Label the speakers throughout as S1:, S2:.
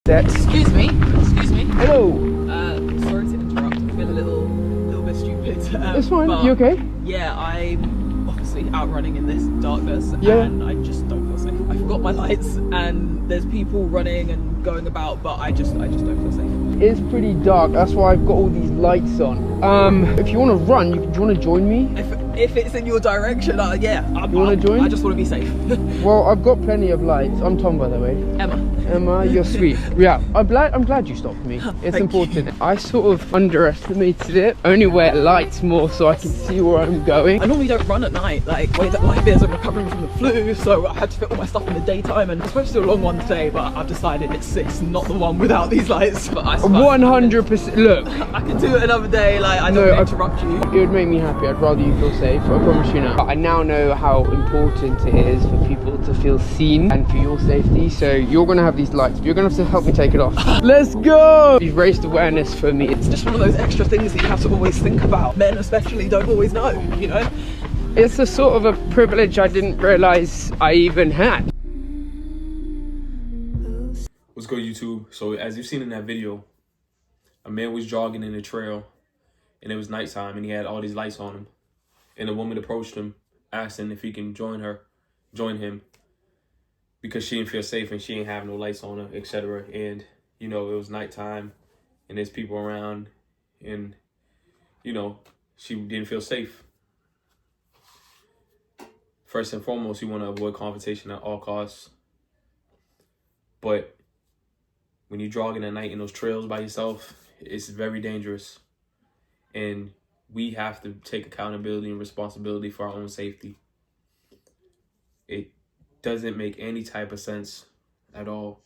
S1: steps.
S2: Excuse me.
S1: Hello.
S2: Sorry to interrupt. I feel a little bit stupid.
S1: It's fine.
S2: But
S1: You okay?
S2: yeah, I'm obviously out running in this darkness,
S1: Yeah.
S2: and I just don't feel safe. I forgot my lights, and there's people running and going about, but I just don't feel safe.
S1: It's pretty dark. That's why I've got all these lights on. If you want to run, do you want to join me?
S2: If it's in your direction, yeah.
S1: You want to join?
S2: I just want to be safe.
S1: Well, I've got plenty of lights. I'm Tom, by the way. Emma, you're sweet. Yeah, I'm glad you stopped me. It's important. I sort of underestimated it. I only wear lights more so I can see where I'm going.
S2: I normally don't run at night, like way that life is. I'm recovering from the flu, so I had to fit all my stuff in the daytime, and I'm supposed to do a long one today, but I've decided it's not the one without these lights. But
S1: 100%. Look,
S2: I can do it another day. Like I don't want to interrupt you.
S1: It would make me happy. I'd rather you feel safe. I promise you now. I now know how important it is for people to feel seen and for your safety. So you're gonna have these lights. You're gonna have to help me take it off. Let's go. You've raised awareness for me.
S2: It's just one of those extra things that you have to always think about. Men especially don't always know, you know?
S1: It's a sort of a privilege I didn't realize I even had.
S3: What's good, YouTube? So as you've seen in that video, a man was jogging in the trail and it was nighttime and he had all these lights on him. And a woman approached him, asking if he can join him because she didn't feel safe and she didn't have no lights on her, etc. And, you know, it was nighttime and there's people around and, you know, she didn't feel safe. First and foremost, you want to avoid confrontation at all costs. But when you're jogging at night in those trails by yourself, it's very dangerous. And we have to take accountability and responsibility for our own safety. It doesn't make any type of sense at all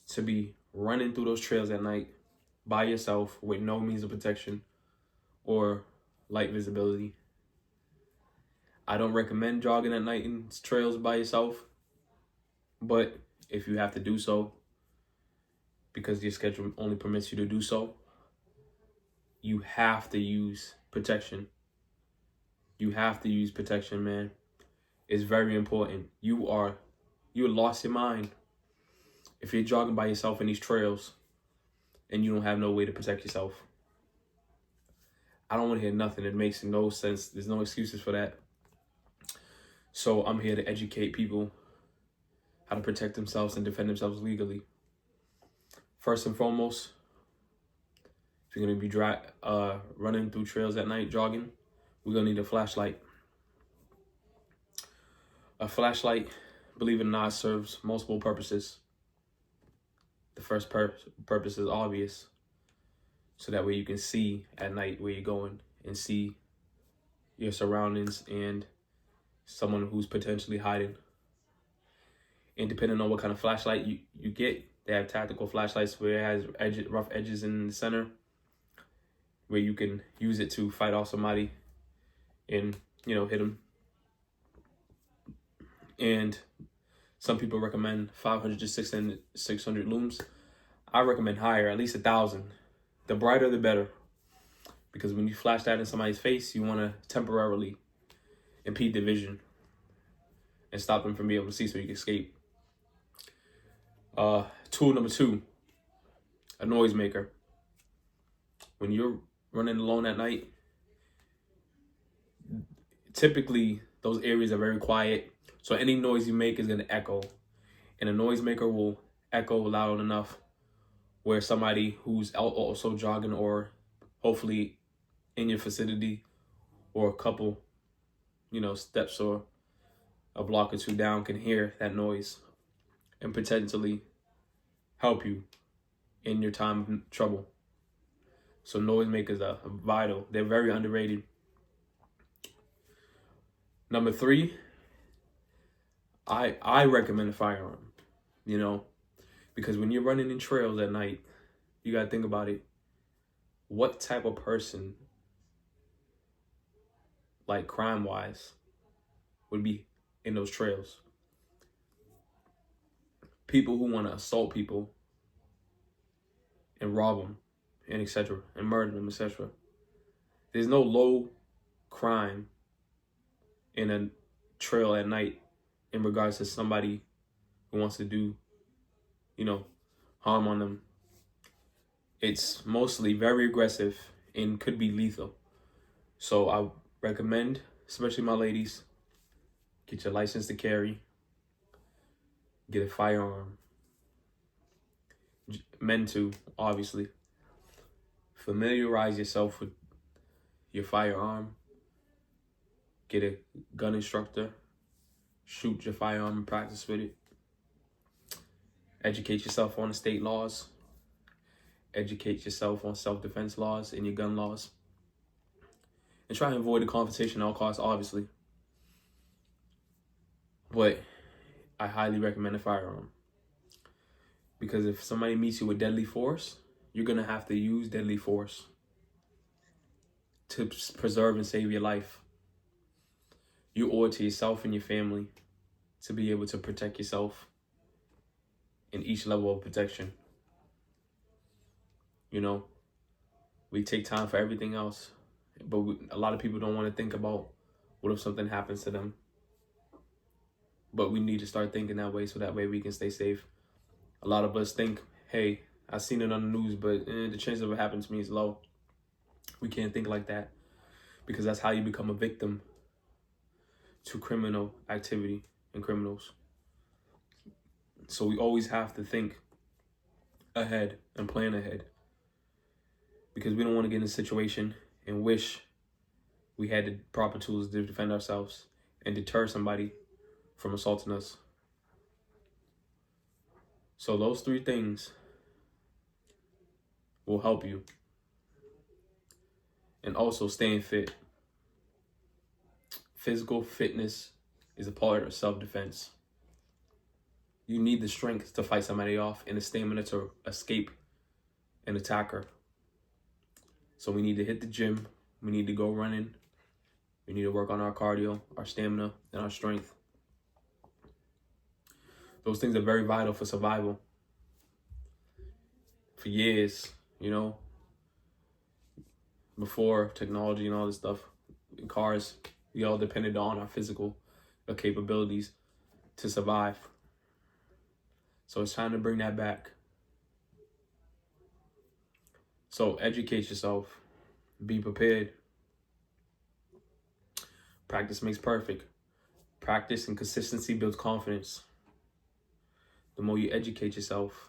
S3: to be running through those trails at night by yourself with no means of protection or light visibility. I don't recommend jogging at night in trails by yourself, but if you have to do so, because your schedule only permits you to do so, you have to use protection. You have to use protection, man. It's very important. You lost your mind if you're jogging by yourself in these trails and you don't have no way to protect yourself. I don't want to hear nothing. It makes no sense. There's no excuses for that. So I'm here to educate people how to protect themselves and defend themselves legally. First and foremost, if you're going to be running through trails at night, jogging, we're going to need a flashlight. A flashlight, believe it or not, serves multiple purposes. The first purpose is obvious. So that way you can see at night where you're going and see your surroundings and someone who's potentially hiding. And depending on what kind of flashlight you get, they have tactical flashlights where it has rough edges in the center, where you can use it to fight off somebody and, you know, hit them. And some people recommend 500 to 600 lumens. I recommend higher, at least 1,000. The brighter, the better. Because when you flash that in somebody's face, you want to temporarily impede their vision and stop them from being able to see so you can escape. Tool number 2, a noisemaker. When you're running alone at night, typically those areas are very quiet. So any noise you make is going to echo. And a noisemaker will echo loud enough where somebody who's also jogging or hopefully in your vicinity or a couple, you know, steps or a block or two down can hear that noise and potentially help you in your time of trouble. So noisemakers are vital. They're very underrated. Number 3, I recommend a firearm, you know, because when you're running in trails at night, you got to think about it. What type of person, like crime-wise, would be in those trails? People who want to assault people and rob them and etc. and murder them, etc. There's no low crime in a trail at night in regards to somebody who wants to do, you know, harm on them. It's mostly very aggressive and could be lethal. So I recommend, especially my ladies, get your license to carry, get a firearm. Men too, obviously. Familiarize yourself with your firearm. Get a gun instructor. Shoot your firearm and practice with it. Educate yourself on the state laws. Educate yourself on self-defense laws and your gun laws. And try and avoid the confrontation at all costs, obviously. But I highly recommend a firearm. Because if somebody meets you with deadly force, you're going to have to use deadly force to preserve and save your life. You owe it to yourself and your family to be able to protect yourself in each level of protection. You know, we take time for everything else, but a lot of people don't want to think about what if something happens to them. But we need to start thinking that way so that way we can stay safe. A lot of us think, hey, I've seen it on the news, but the chance of it happening to me is low. We can't think like that because that's how you become a victim to criminal activity and criminals. So we always have to think ahead and plan ahead because we don't want to get in a situation and wish we had the proper tools to defend ourselves and deter somebody from assaulting us. So those 3 things will help you. And also staying fit. Physical fitness is a part of self-defense. You need the strength to fight somebody off and the stamina to escape an attacker. So we need to hit the gym. We need to go running. We need to work on our cardio, our stamina, and our strength. Those things are very vital for survival. For years, you know, before technology and all this stuff, in cars, we all depended on our physical capabilities to survive. So it's time to bring that back. So educate yourself. Be prepared. Practice makes perfect. Practice and consistency builds confidence. The more you educate yourself,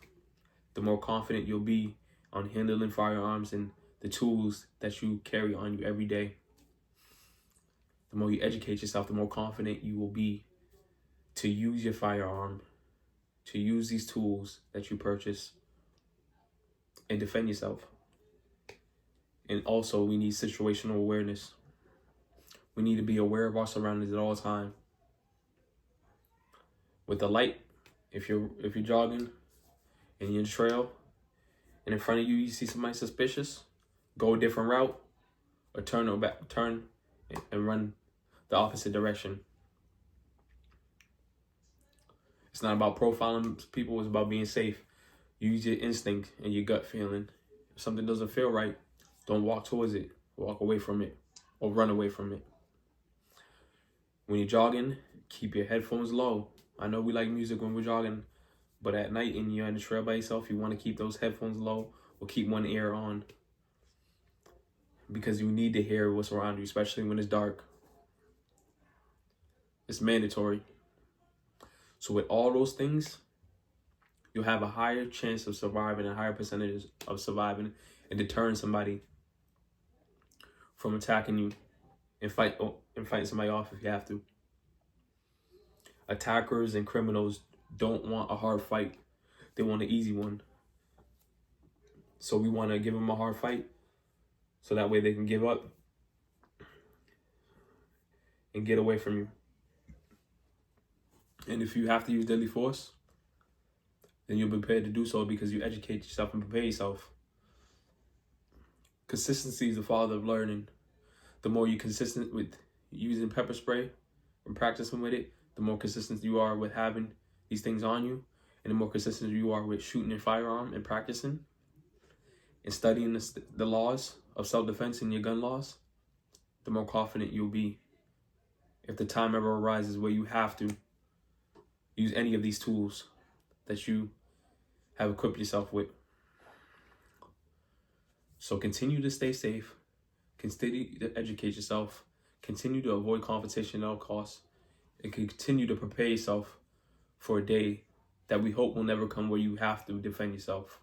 S3: the more confident you'll be on handling firearms and the tools that you carry on you every day. The more you educate yourself, the more confident you will be to use your firearm, to use these tools that you purchase and defend yourself. And also, we need situational awareness. We need to be aware of our surroundings at all times. With the light, if you're jogging and you're in the trail, and in front of you you see somebody suspicious, go a different route, or turn and run the opposite direction. It's not about profiling people, it's about being safe. Use your instinct and your gut feeling. If something doesn't feel right, don't walk towards it. Walk away from it or run away from it. When you're jogging, keep your headphones low. I know we like music when we're jogging, but at night and you're on the trail by yourself, you want to keep those headphones low or keep one ear on because you need to hear what's around you, especially when it's dark. It's mandatory. So with all those things, you'll have a higher chance of surviving, a higher percentage of surviving and deterring somebody from attacking you and fighting somebody off if you have to. Attackers and criminals don't want a hard fight. They want an easy one. So we want to give them a hard fight so that way they can give up and get away from you. And if you have to use deadly force, then you'll be prepared to do so because you educate yourself and prepare yourself. Consistency is the father of learning. The more you're consistent with using pepper spray and practicing with it, the more consistent you are with having these things on you, and the more consistent you are with shooting your firearm and practicing and studying the laws of self-defense and your gun laws, the more confident you'll be. If the time ever arises where you have to use any of these tools that you have equipped yourself with. So continue to stay safe, continue to educate yourself, continue to avoid competition at all costs, and continue to prepare yourself for a day that we hope will never come where you have to defend yourself.